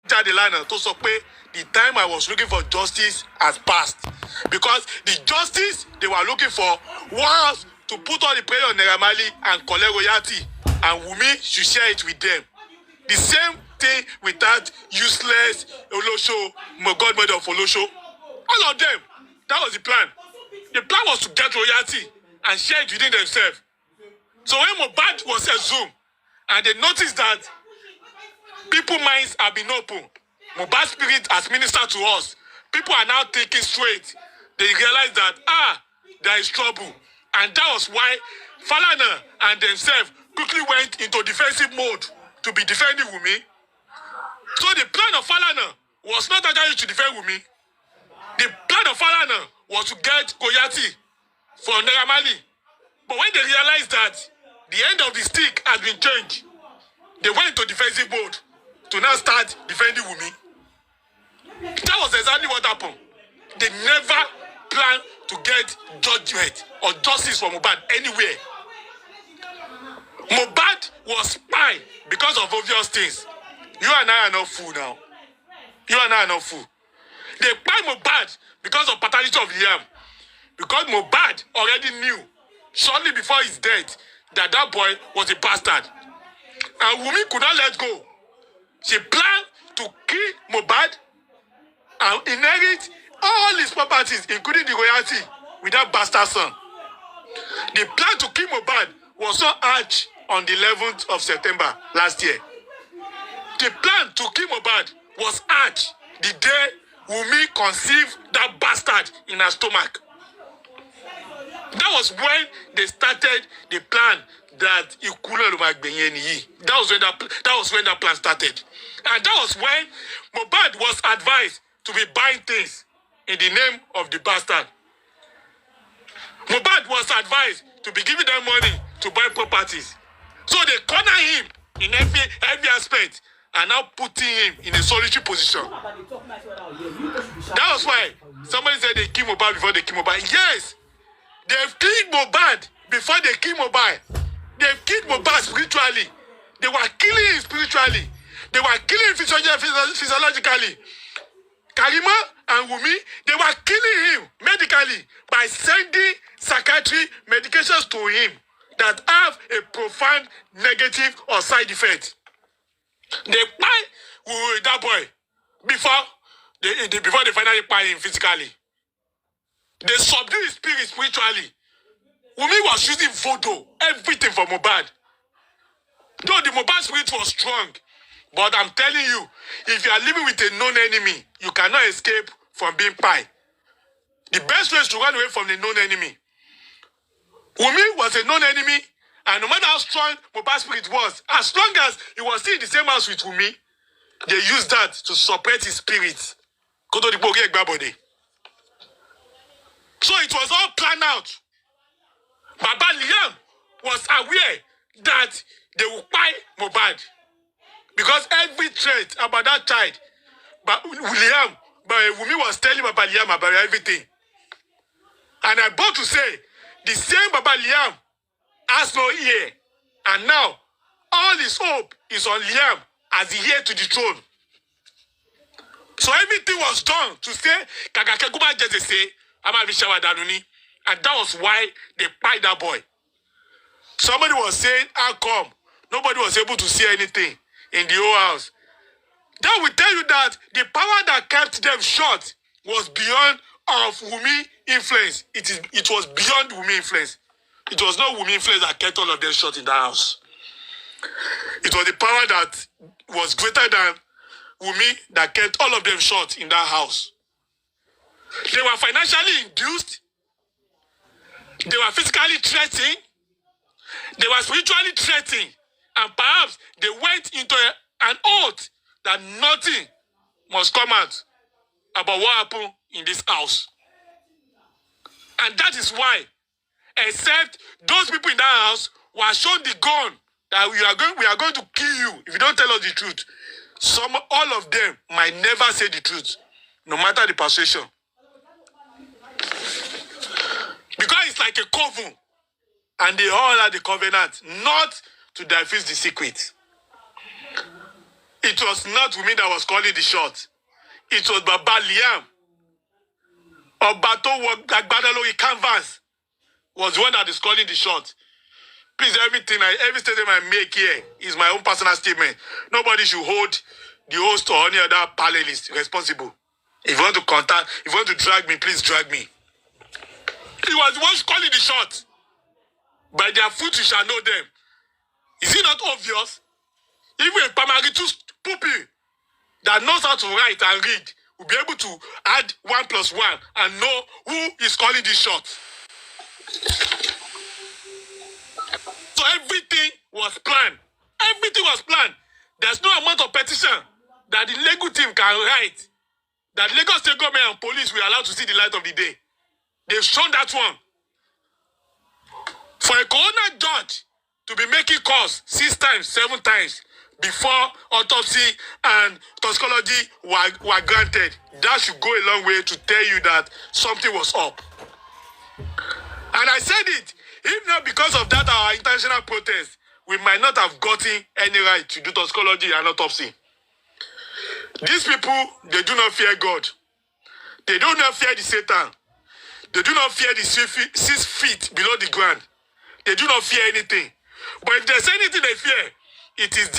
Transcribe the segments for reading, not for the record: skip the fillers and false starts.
the line to support the time I was looking for justice has passed. Because the justice they were looking for was to put all the pressure on Neramali and collect royalty, and Wùnmi should share it with them. The same thing with that useless Olosho, godmother of Olosho. All of them. That was the plan. The plan was to get royalty and share it within themselves. So when Mohbad was exhumed, and they noticed that people's minds have been open, Mohbad's spirit has ministered to us. People are now thinking straight. They realize that, there is trouble. And that was why Falana and themselves quickly went into defensive mode to be defending Wùnmi. So the plan of Falana was not actually to defend Wùnmi. The plan of Falana was to get royalty for Neramali. But when they realized that the end of the stick has been changed, they went into defensive mode to now start defending Wùnmi. That was exactly what happened. They never planned to get judgment or justice for Mohbad anywhere. Mohbad was spy because of obvious things. You and I are not fool now. You and I are not fool. They spy Mohbad because of paternity of Liam. Because Mohbad already knew shortly before his death that that boy was a bastard. And Wùnmi could not let go. She planned to kill Mohbad and inherit all his properties, including the royalty, with that bastard son. The plan to kill Mohbad was so hatched on the 11th of September last year. The plan to kill Mohbad was hatched the day Wùnmi conceived that bastard in her stomach. That was when they started the plan that that was when that plan started. And that was when Mohbad was advised to be buying things in the name of the bastard. Mohbad was advised to be giving them money to buy properties. So they corner him in every aspect and now putting him in a solitary position. That was why somebody said they kill Mohbad before they kill Mohbad. Yes, they've killed Mohbad before they kill Mohbad. They've killed Mohbad spiritually. They were killing him spiritually. They were killing him physiologically. Karima and Wùnmi, they were killing him medically by sending psychiatric medications to him that have a profound negative or side effect. They buy that boy before they finally buy him physically. They subdue his spirit spiritually. Wùnmi was using voodoo, everything for Mohbad. Though the Mohbad spirit was strong, but I'm telling you, if you are living with a known enemy, you cannot escape from being pie. The best way is to run away from the known enemy. Wùnmi was a known enemy, and no matter how strong Mohbad's spirit was, as long as he was still in the same house with Wùnmi, they used that to suppress his spirit. So it was all planned out. Baba Liam was aware that they would buy Mohbad. Because every threat about that child, but Wùnmi was telling Baba Liam about everything. And I'm about to say, the same Baba Liam has no ear. And now, all his hope is on Liam as the heir to the throne. So everything was done to say, Kakakekuba just say, and that was why they pied that boy. Somebody was saying, how come? Nobody was able to see anything in the whole house. That will tell you that the power that kept them short was beyond of Wùnmi influence. It was beyond Wùnmi influence. It was not Wùnmi influence that kept all of them short in that house. It was the power that was greater than Wùnmi that kept all of them short in that house. They were financially induced. They were physically threatened. They were spiritually threatened. And perhaps they went into an oath that nothing must come out about what happened in this house. And that is why, except those people in that house were shown the gun that we are going to kill you if you don't tell us the truth. All of them might never say the truth, no matter the persuasion. Because it's like a coven. And they all had the covenant not to divulge the secret. It was not Wùnmi that was calling the shot. It was Baba Liam. Obato Agbadalori Canvas was the one that is calling the shot. Please, every statement I make here is my own personal statement. Nobody should hold the host or any other panelist responsible. If you want to contact, if you want to drag me, please drag me. He was the one calling the shot. By their fruit you shall know them. Is it not obvious? Even a Pamaritus puppy that knows how to write and read will be able to add 1 + 1 and know who is calling the shot. So everything was planned. Everything was planned. There's no amount of petition that the legal team can write that Lagos State government and police were allowed to see the light of the day. They've shown that one. For a coroner judge to be making calls 6 times, 7 times before autopsy and toxicology were granted, that should go a long way to tell you that something was up. And I said it, if not because of that our intentional protest, we might not have gotten any right to do toxicology and autopsy. These people, they do not fear God. They do not fear the Satan. They do not fear the 6 feet below the ground. They do not fear anything. But if there's anything they fear, it is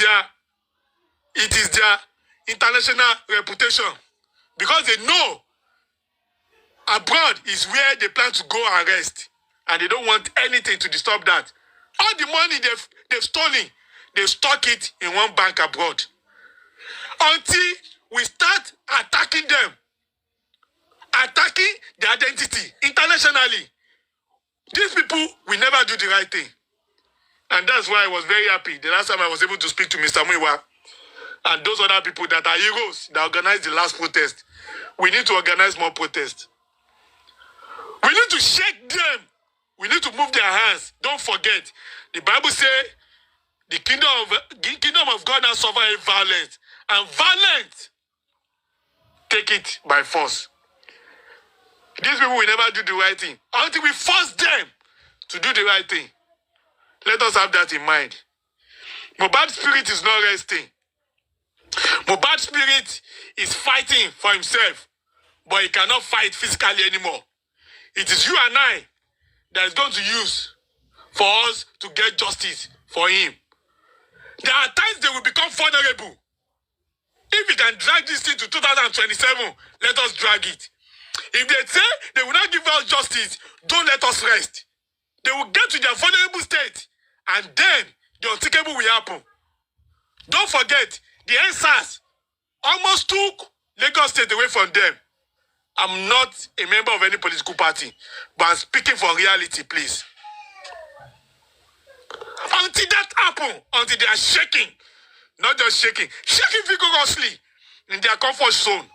their international reputation. Because they know abroad is where they plan to go and rest. And they don't want anything to disturb that. All the money they've stolen, they stock it in one bank abroad. Until we start attacking them, attacking their identity internationally, these people will never do the right thing. And that's why I was very happy the last time I was able to speak to Mr. Muiwa and those other people that are heroes that organized the last protest. We need to organize more protests. We need to shake them. We need to move their hands. Don't forget, the Bible says the kingdom of God has suffered violence, and violence take it by force. These people will never do the right thing until we force them to do the right thing. Let us have that in mind. Mohbad's spirit is not resting. Mohbad's spirit is fighting for himself, but he cannot fight physically anymore. It is you and I that is going to use for us to get justice for him. There are times they will become vulnerable. If we can drag this thing to 2027, let us drag it. If they say they will not give us justice, don't let us rest. They will get to their vulnerable state, and then the unthinkable will happen. Don't forget, the NSAS almost took Lagos State away from them. I'm not a member of any political party, but I'm speaking for reality, please. Until that happens, until they are shaking, not just shaking vigorously in their comfort zone,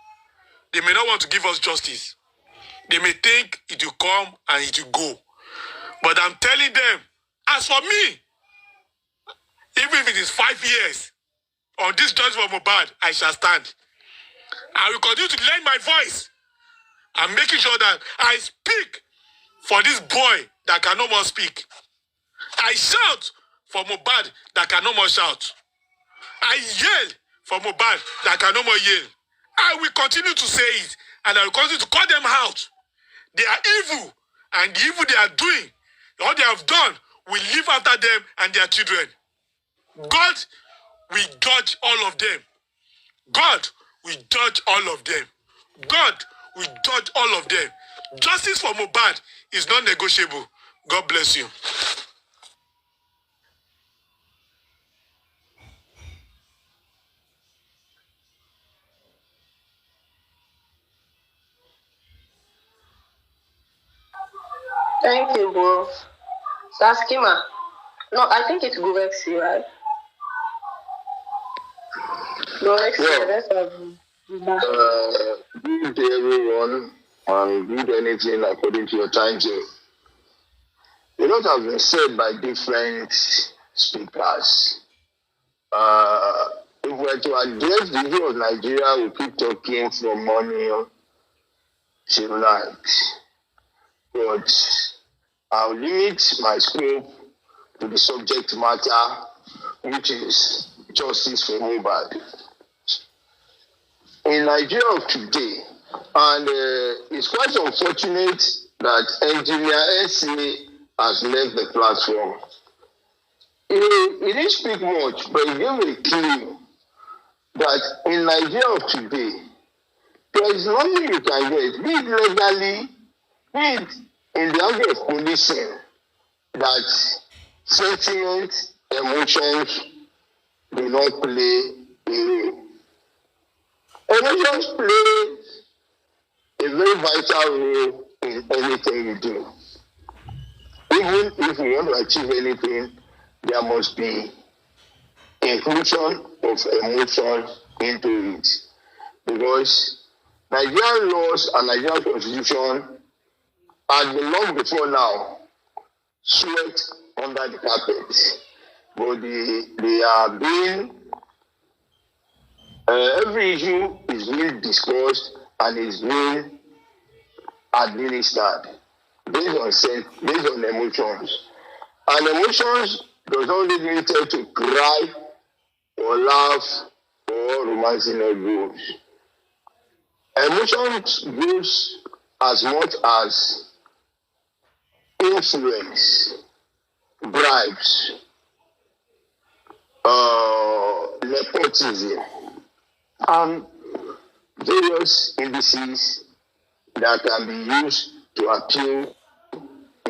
they may not want to give us justice. They may think it will come and it will go. But I'm telling them, as for me, even if it is 5 years, on this judgment of Mohbad, I shall stand. I will continue to lend my voice. I'm making sure that I speak for this boy that can no more speak. I shout for Mohbad that can no more shout. I yell for Mohbad that can no more yell. I will continue to say it, and I will continue to call them out. They are evil, and the evil they are doing, all they have done, will live after them and their children. God will judge all of them. God will judge all of them. God will judge all of them. Justice for Mohbad is not negotiable. God bless you. Thank you, bro. Saskima. No, I think it's Guvexi, right? Guvexi, Yeah. that's Good day, everyone, and do anything according to your time zone. A lot has been said by different speakers. If we're to address the issue of Nigeria, we keep talking from morning till night. But I'll limit my scope to the subject matter, which is justice for Mohbad. in Nigeria of today, and it's quite unfortunate that engineer SA has left the platform. He didn't speak much, but he gave a clue that in Nigeria of today, there is nothing you can get, be it legally, be it in the area of policing, that sentiment, emotions do not play a role. Emotions play a very vital role in anything you do. Even if we want to achieve anything, there must be inclusion of emotion into it. Because Nigerian laws and Nigerian constitution had been long before now swept under the carpet. But they are being, every issue is being discussed and is being administered based on emotions. And emotions does not lead me to cry or laugh or romancing or goes. Emotions goes as much as influence, bribes, nepotism, and various indices that can be used to appeal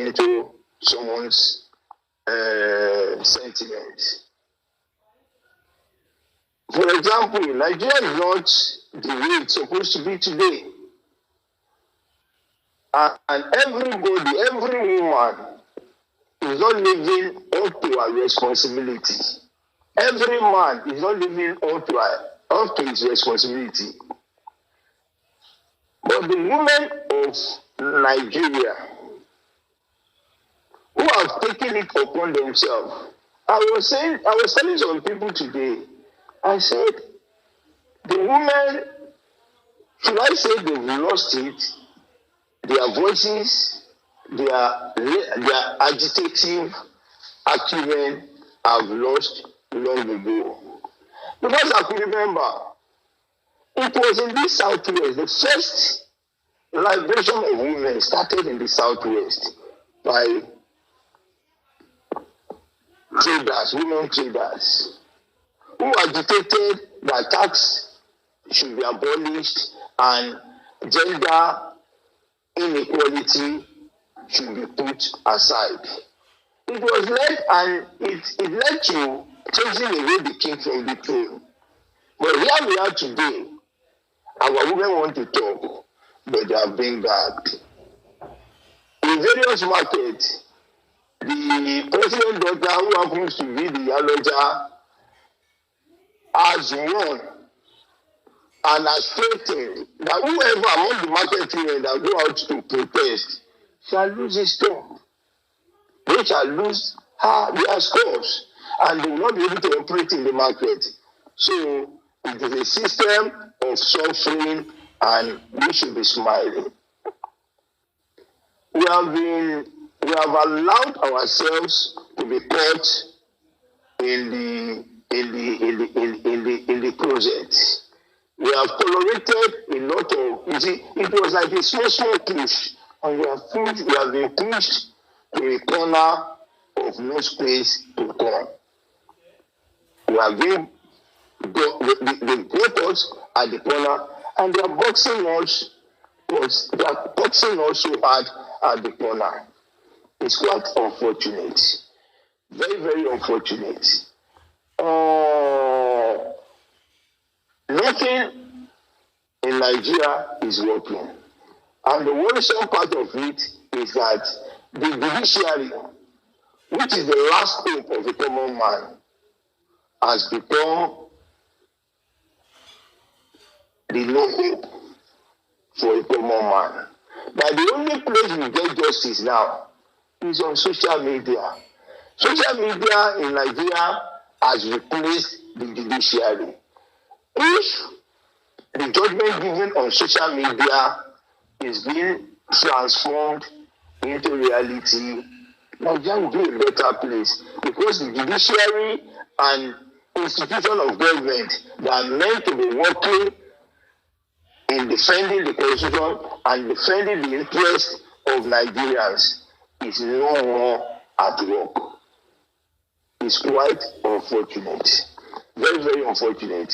into someone's sentiments. For example, Nigeria is not the way it's supposed to be today. And everybody, every woman is not living up to her responsibility. Every man is not living up to his responsibility. But the women of Nigeria who have taken it upon themselves, I was telling some people today, I said, the women, should I say they've lost it? Their voices, their agitative acumen have lost long ago. Because I could remember, it was in the Southwest, the first liberation of women started in the Southwest by traders, women traders, who agitated that tax should be abolished and gender inequality should be put aside. It was led and it led to chasing away the king from the throne. But here we are today. Our women want to talk, but they are being gagged. In various markets, the president daughter who happens to be the Yaloja has won and has stated that whoever among the market women that go out to protest shall lose his job. They shall lose their scores and they will not be able to operate in the market. So it is a system of suffering and we should be smiling. We have allowed ourselves to be caught in the closet. We have tolerated a lot of, you see, it was like a small push, and we have been pushed to a corner of no space to come. We have been, they got us at the corner, and they are boxing us so hard at the corner. It's quite unfortunate. Very, very unfortunate. Nothing in Nigeria is working. And the worrisome part of it is that the judiciary, which is the last hope of a common man, has become the no hope for a common man. That the only place we get justice now is on social media. Social media in Nigeria has replaced the judiciary. If the judgment given on social media is being transformed into reality, Nigeria will be a better place because the judiciary and institution of government that are meant to be working defending the constitution and defending the interests of Nigerians is no more at work. It's quite unfortunate. Very, very unfortunate.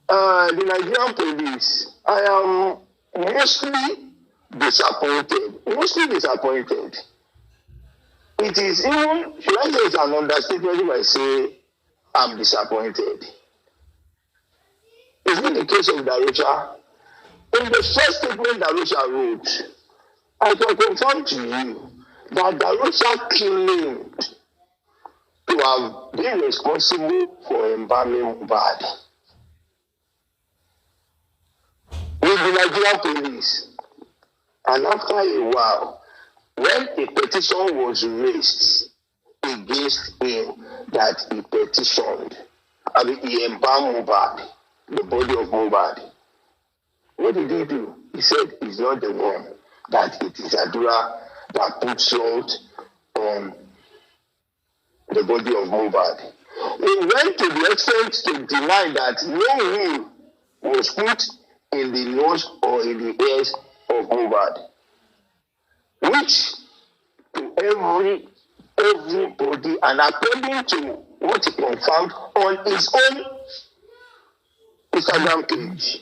The Nigerian police, I am mostly disappointed. Mostly disappointed. It is even, should I say it's an understatement if I say I'm disappointed. Is it the case of Darusha? In the first statement Darusha wrote, I can confirm to you that Darusha claimed to have been responsible for embalming Mohbad. With the Nigerian police. And after a while, when a petition was raised against him that he petitioned, he embalmed Mohbad, the body of Mohbad, what did he do? He said he's not the one, that it is Adura that put salt on the body of Mohbad. He went to the extent to deny that no wound was put in the nose or in the ears of Mohbad, which to everybody, and according to what he confirmed on his own Instagram page,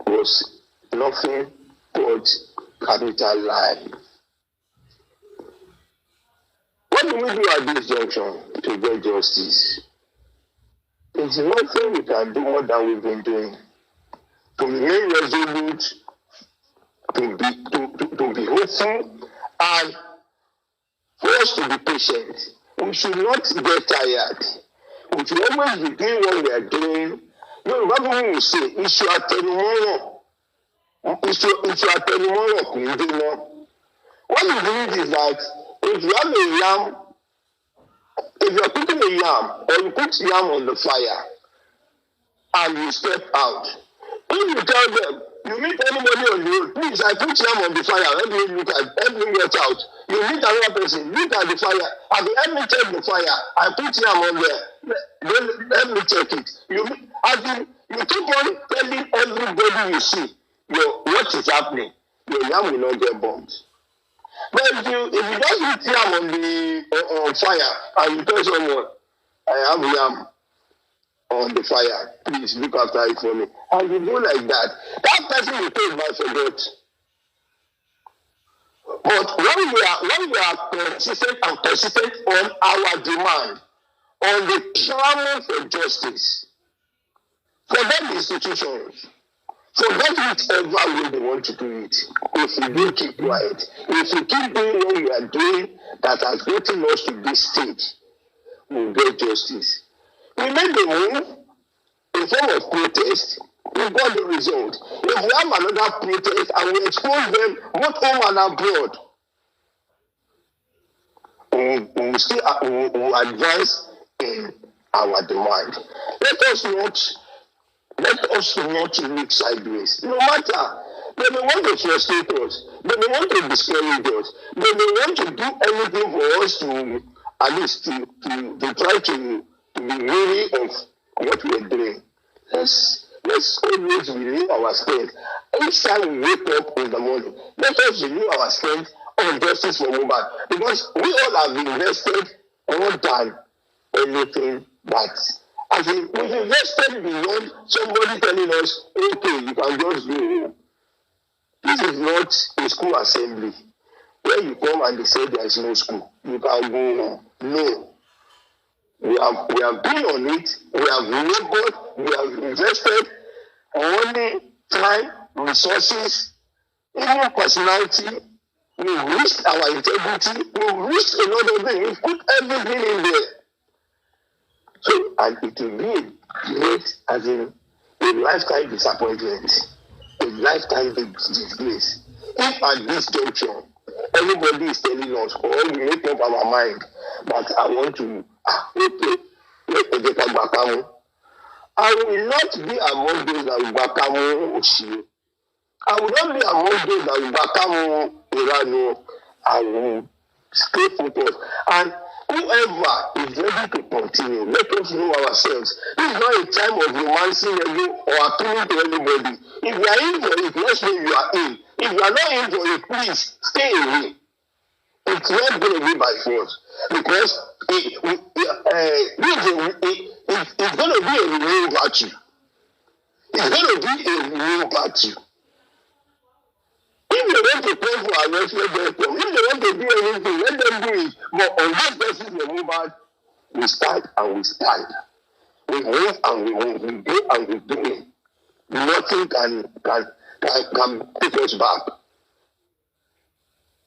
was nothing but capital lie. What do we do at this junction to get justice? There's nothing we can do more than we've been doing. To remain resolute, to be hopeful, and for us to be patient. We should not get tired. We should always be doing what we are doing. No, what will say? Issue àtẹnumọ́ràn. Issue àtẹnumọ́ràn kò ní dé mọ́. What we believe is that if you have a yam, if you are cooking a yam, or you put yam on the fire, and you step out, if you tell them, you meet anybody on the road, please, I put yam on the fire, help me watch out. You meet another person, look at the fire, help me check the fire, I put yam on there, then help me check it. You keep on telling everybody you see what is happening, your yam will not get burnt. But if you just put yam on fire and you tell someone, I have yam on the fire, please look after it for me, and you go like that person will take my forgot. But when we are consistent and persistent on our demand, on the clamor for justice, forget the institutions, forget whichever way they want to do it. If we do keep quiet, if we keep doing what we are doing that has gotten us to this stage, we'll get justice. We made the move in form of protest. We got the result. If we have another protest and we expose them both home and abroad, we will advance in our demand. Let us not look sideways. No matter, they may want to frustrate us, they may want to discourage us, they may want to do anything for us to, at least to try to be weary of what we are doing. Let's always renew our strength. Each time we wake up in the morning, let us renew our strength on justice for Mohbad. Because we all have invested more than anything that. As in, we've invested beyond somebody telling us, okay, you can just go. This is not a school assembly where you come and they say there is no school. You can go. No. We have been on it, we have labored, we have invested money, time, resources, even personality. We risked our integrity, we risked a lot of things, we put everything in there. So, and it will be great, as in a lifetime disappointment, a lifetime disgrace. If at this juncture, everybody is telling us, or we make up our mind that I want to, I will not be among those that will bakamu Oshie. I will not be among those that will bakamu Irano. I will stay focused. And whoever is ready to continue, let us know ourselves. This is not a time of romancing or appealing to anybody. If you are in for it, let's know you are in. If you are not in for it, please stay away. It's not going to be by force, because it's going to be a real virtue. It's going to be a real virtue. If they want to pray for arrest, let them come. If they want to do anything, let them do it. But on this basis, the Mohbad, we stand and we stand. We move and we move. We do and we do it. Nothing can take us back.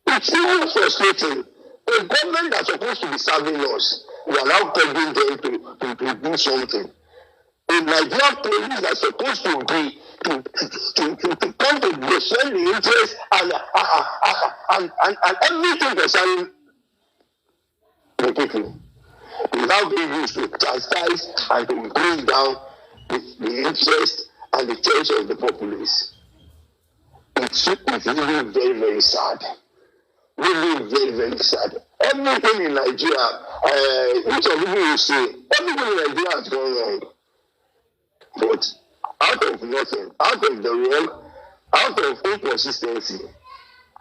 It's even frustrating. A government that's supposed to be serving us, we are now telling them to do something. A Nigerian police that's supposed to be to come to defend the interest and everything concerning the people, without being used to chastise and to bring down the interest and the choice of the populace. It's really very, very sad. Really very, very sad. Everything in Nigeria, which of people will say, everything in Nigeria has gone wrong. But out of nothing, out of the wrong, out of inconsistency,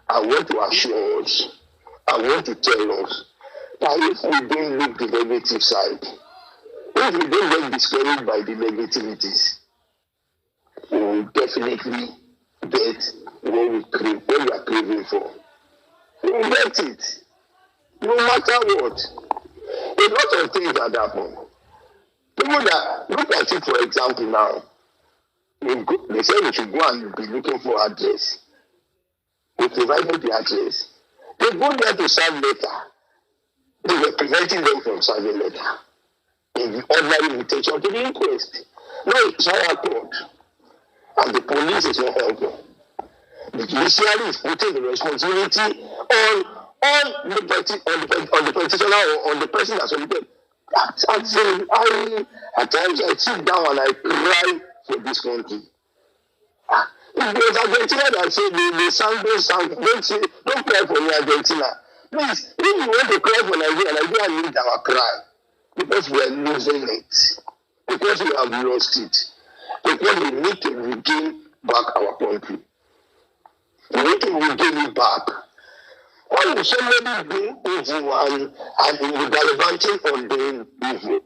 I want to assure us, I want to tell us that if we don't look the negative side, if we don't get discouraged by the negativities, we will definitely get what we are craving for. We will get it, no matter what. A lot of things that happen. People that look at it, for example, now, they say we should go and be looking for address. They provided the address. They go there to serve letter. They were preventing them from serving letter. In the ordinary invitation to the inquest. Now it's trial court. And the police is not helping. The judiciary is putting the responsibility on the petitioner or on the person that's submitted. At times I sit down and I cry for this country. If there's Argentina that say they sang, don't cry for me, Argentina. Please, if you want to cry for Nigeria needs our cry. Because we are losing it. Because we have lost it. Because we need to regain back our country. We need to regain it back. Why will somebody do evil and be gallivanting on doing evil?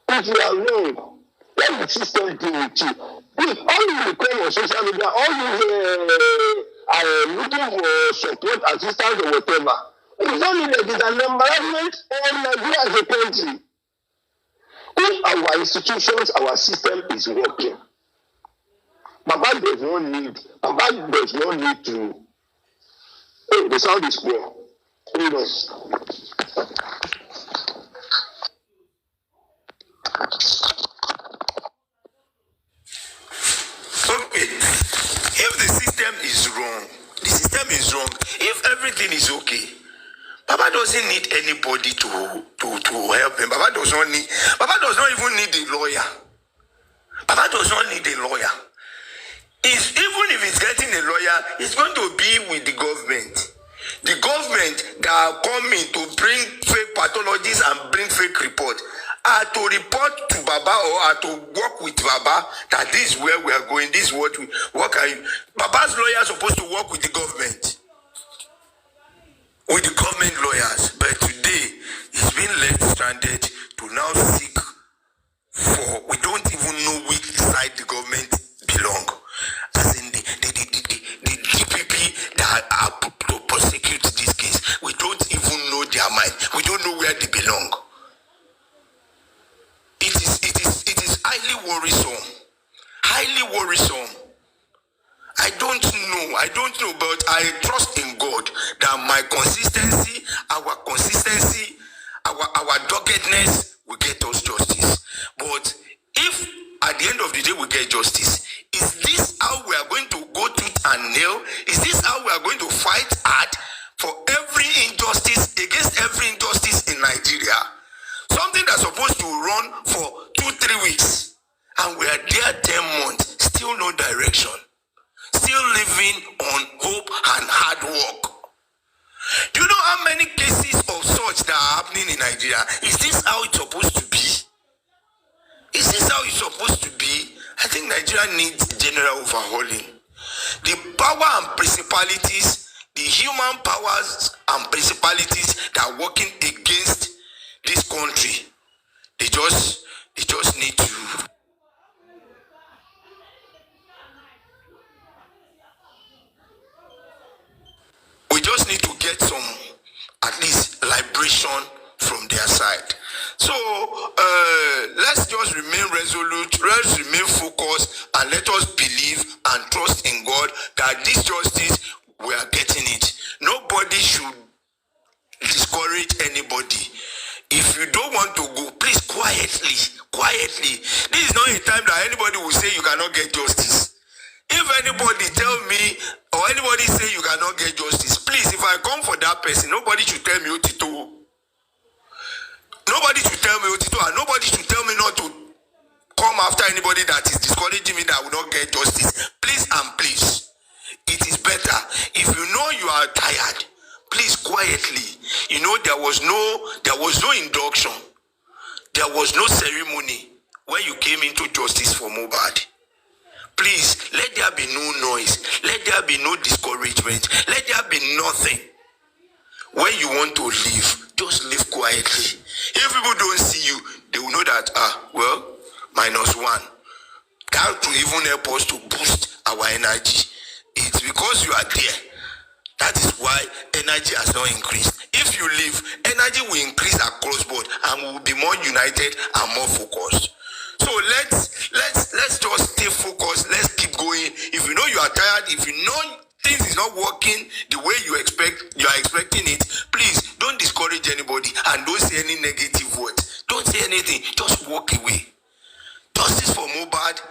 If you are wrong, let the system deal with you. If all you come on social media, all you are looking for support, assistance, or whatever, it's only that it's an embarrassment on Nigeria as a country. If our institutions, our system is working, Baba does not need to. Oh, the sound is poor. Okay, if the system is wrong, if everything is okay, Baba doesn't need anybody to help him. Baba does not even need a lawyer. Baba does not need a lawyer. Even if he's getting a lawyer, it's going to be with the government. The government that are coming to bring fake pathologies and bring fake reports are to report to Baba or are to work with Baba that this is where we are going, this is what are you? Baba's lawyer is supposed to work with the government. With the government lawyers. But today, he's been left stranded to now seek for, we don't even know which side the government belong. As in the DPP that are to prosecute this case, we don't even know their mind. We don't know where they belong. It is highly worrisome. Highly worrisome. I don't know, but I trust in God that my consistency, our doggedness will get us justice. But if at the end of the day we get justice, is this how we are going to go tooth and nail? Is this how we are going to fight hard for every injustice, against every injustice in Nigeria? Something that's supposed to run for 2-3 weeks, and we are there 10 months, still no direction. Still living on hope and hard work. Do you know how many cases of much that are happening in Nigeria. Is this how it's supposed to be? Is this how it's supposed to be? I think Nigeria needs general overhauling. The power and principalities, the human powers and principalities that are working against this country, they just need to. We just need to get some, at least, liberation from their side. So let's just remain resolute, let's remain focused, and let us believe and trust in God that this justice, we are getting it. Nobody should discourage anybody. If you don't want to go, please quietly. This is not a time that anybody will say you cannot get justice. If anybody tell me or anybody say you cannot get justice, please, if I come for that person, nobody should tell me Otito. Nobody should tell me Otito, and nobody should tell me not to come after anybody that is discouraging me that will not get justice. Please and please, it is better. If you know you are tired, please quietly. You know, there was no induction. There was no ceremony when you came into justice for Mohbad. Please, let there be no noise. Let there be no discouragement. Let there be nothing. When you want to leave, just leave quietly. If people don't see you, they will know that, -1. That will even help us to boost our energy. It's because you are there. That is why energy has not increased. If you leave, energy will increase across board and we will be more united and more focused. So let's just stay focused. Let's keep going. If you know you are tired, if you know things is not working the way you are expecting it, please don't discourage anybody and don't say any negative words. Don't say anything. Just walk away. Justice for Mohbad,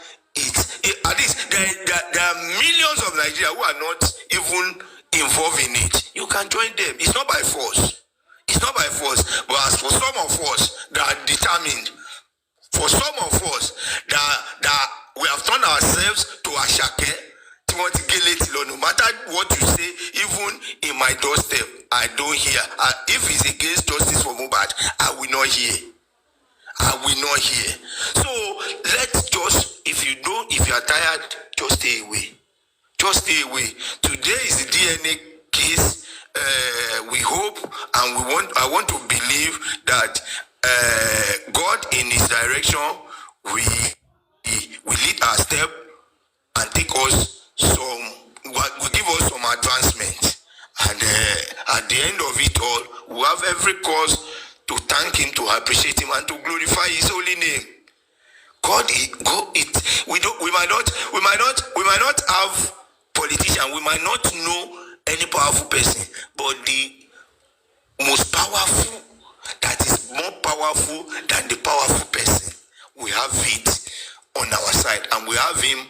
at least there are millions of Nigerians who are not even involved in it. You can join them. It's not by force. It's not by force. But as for some of us that are determined, for some of us that we have turned ourselves to Ashake, no matter what you say, even in my doorstep, I don't hear. If it's against justice for Mohbad, I will not hear. I will not hear. So let's just, if you are tired, just stay away. Just stay away. Today is the DNA case. We hope and I want to believe that God in His direction will lead our step and take us will give us some advancement. And at the end of it all, we have every cause to thank Him, to appreciate Him, and to glorify His holy name. We might not have politicians, we might not know any powerful person, but the most powerful, that is more powerful than the powerful person, we have it on our side, and we have him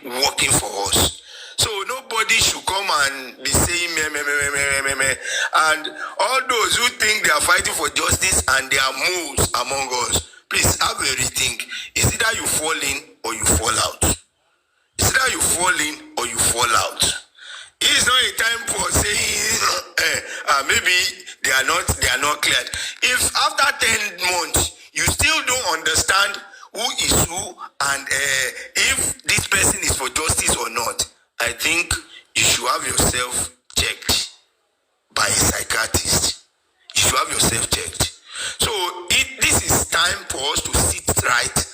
working for us. So nobody should come and be saying me. And all those who think they are fighting for justice and they are moles among us, please have a rethink. It's either you fall in or you fall out. It's either you fall in or you fall out. It's not a time for saying maybe they are not cleared. If after 10 months you still don't understand who is who and if this person is for justice or not, I think you should have yourself checked by a psychiatrist. You should have yourself checked. So this is time for us to sit right,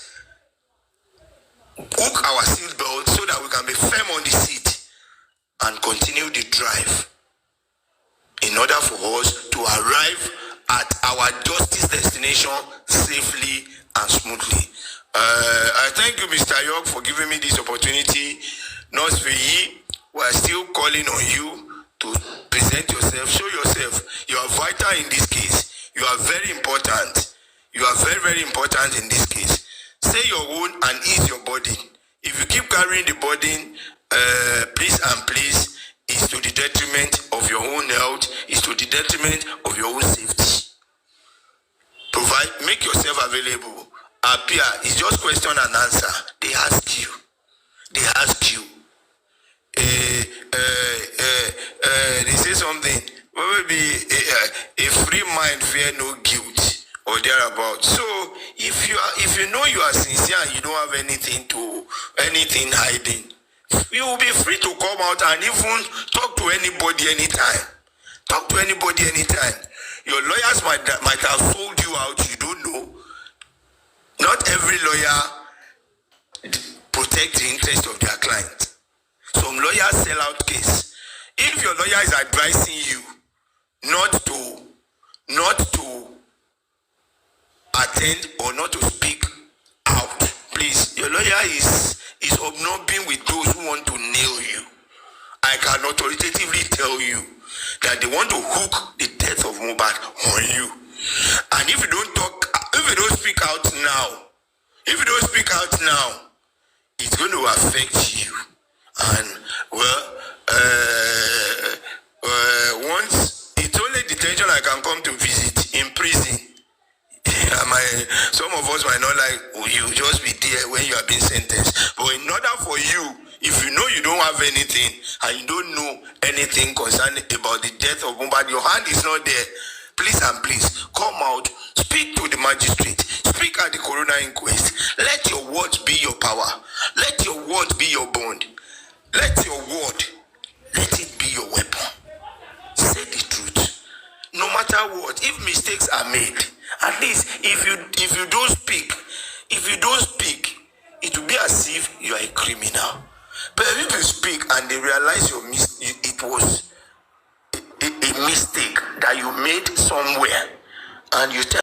hook our seatbelt so that we can be firm on the seat and continue the drive in order for us to arrive at our justice destination safely and smoothly. I thank you, Mr. York, for giving me this opportunity. Nurse Feyi, we are still calling on you to present yourself, show yourself. You are vital in this case. You are very important. You are very, very important in this case. Say your own and ease your burden. If you keep carrying the burden, please and please, it's to the detriment of your own health, it's to the detriment of your own safety. Make yourself available. Appear. It's just question and answer. They ask you. They say something. Maybe A free mind fear no guilt or thereabout. So if you know you are sincere and you don't have anything hiding, you will be free to come out and even talk to anybody anytime. Talk to anybody anytime. Your lawyers might have sold you out, you don't know. Not every lawyer protects the interest of their client. Some lawyers sell out case. If your lawyer is advising you not to attend or not to speak out, please, your lawyer is hobnobbing with those who want to nail you. I can authoritatively tell you that they want to hook the death of Mohbad on you. And if you don't speak out now, it's going to affect you. And once it's only detention I can come to visit. In prison, some of us might not like you just be there when you are being sentenced. But in order for you, if you know you don't have anything and you don't know anything concerning about the death of Mohbad, your hand is not there. Please and please come out, speak to the magistrate, speak at the coroner inquest. Let your words be your power. Let your words be your bond. Let your word, let it be your weapon. Say the truth. No matter what, if mistakes are made, at least if you don't speak, it will be as if you are a criminal. But if you speak and they realize it was a mistake that you made somewhere, and you tell